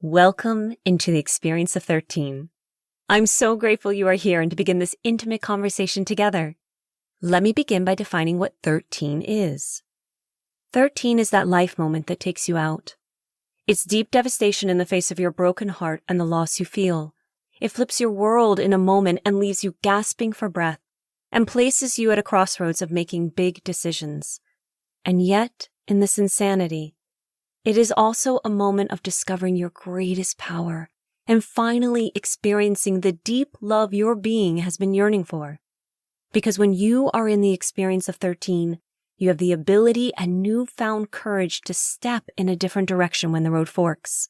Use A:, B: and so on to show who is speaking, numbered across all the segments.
A: Welcome into the experience of 13. I'm so grateful you are here and to begin this intimate conversation together. Let me begin by defining what 13 is. 13 is that life moment that takes you out. It's deep devastation in the face of your broken heart and the loss you feel. It flips your world in a moment and leaves you gasping for breath and places you at a crossroads of making big decisions. And yet, in this insanity, it is also a moment of discovering your greatest power and finally experiencing the deep love your being has been yearning for. Because when you are in the experience of 13, you have the ability and newfound courage to step in a different direction when the road forks.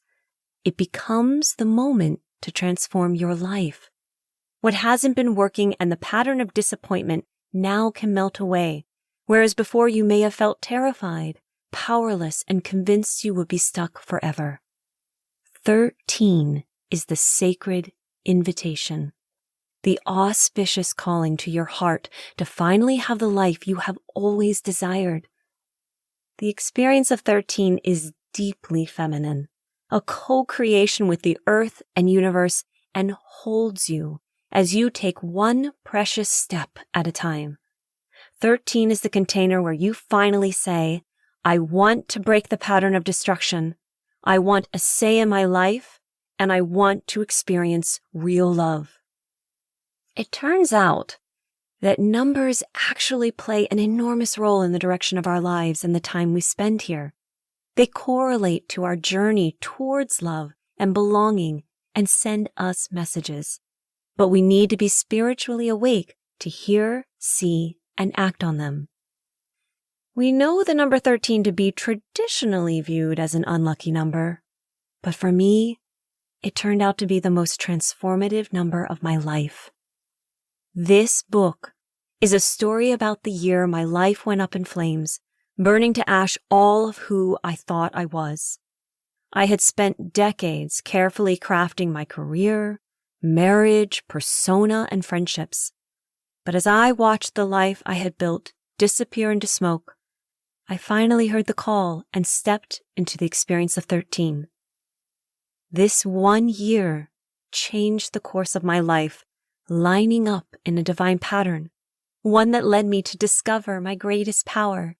A: It becomes the moment to transform your life. What hasn't been working and the pattern of disappointment now can melt away, whereas before you may have felt terrified, powerless, and convinced you would be stuck forever. 13 is the sacred invitation, the auspicious calling to your heart to finally have the life you have always desired. The experience of 13 is deeply feminine, a co-creation with the earth and universe, and holds you as you take one precious step at a time. 13 is the container where you finally say, I want to break the pattern of destruction. I want a say in my life, and I want to experience real love. It turns out that numbers actually play an enormous role in the direction of our lives and the time we spend here. They correlate to our journey towards love and belonging and send us messages. But we need to be spiritually awake to hear, see, and act on them. We know the number 13 to be traditionally viewed as an unlucky number, but for me, it turned out to be the most transformative number of my life. This book is a story about the year my life went up in flames, burning to ash all of who I thought I was. I had spent decades carefully crafting my career, marriage, persona, and friendships. But as I watched the life I had built disappear into smoke, I finally heard the call and stepped into the experience of 13. This 1 year changed the course of my life, lining up in a divine pattern, one that led me to discover my greatest power.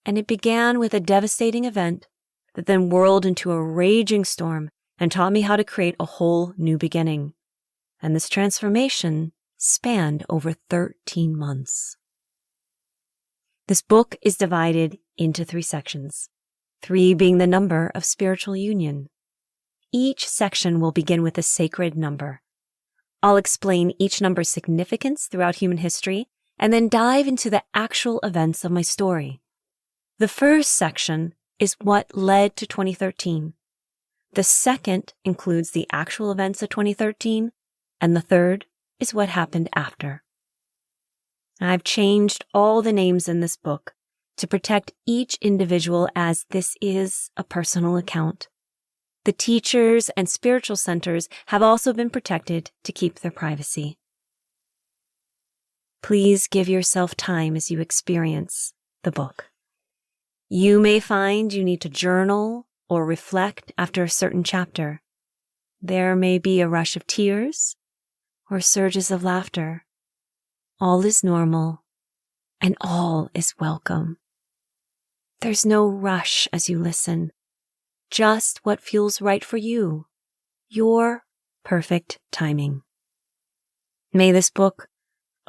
A: And it began with a devastating event that then whirled into a raging storm and taught me how to create a whole new beginning. And this transformation spanned over 13 months. This book is divided into 3 sections, 3 being the number of spiritual union. Each section will begin with a sacred number. I'll explain each number's significance throughout human history and then dive into the actual events of my story. The first section is what led to 2013. The second includes the actual events of 2013, and the third is what happened after. I've changed all the names in this book to protect each individual as this is a personal account. The teachers and spiritual centers have also been protected to keep their privacy. Please give yourself time as you experience the book. You may find you need to journal or reflect after a certain chapter. There may be a rush of tears or surges of laughter. All is normal, and all is welcome. There's no rush as you listen, just what feels right for you, your perfect timing. May this book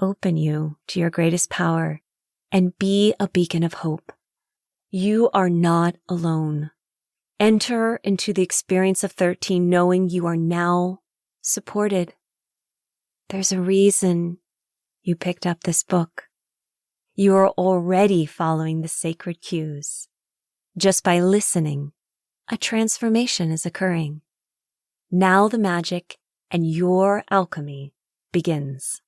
A: open you to your greatest power and be a beacon of hope. You are not alone. Enter into the experience of 13 knowing you are now supported. There's a reason you picked up this book. You are already following the sacred cues. Just by listening, a transformation is occurring. Now the magic and your alchemy begins.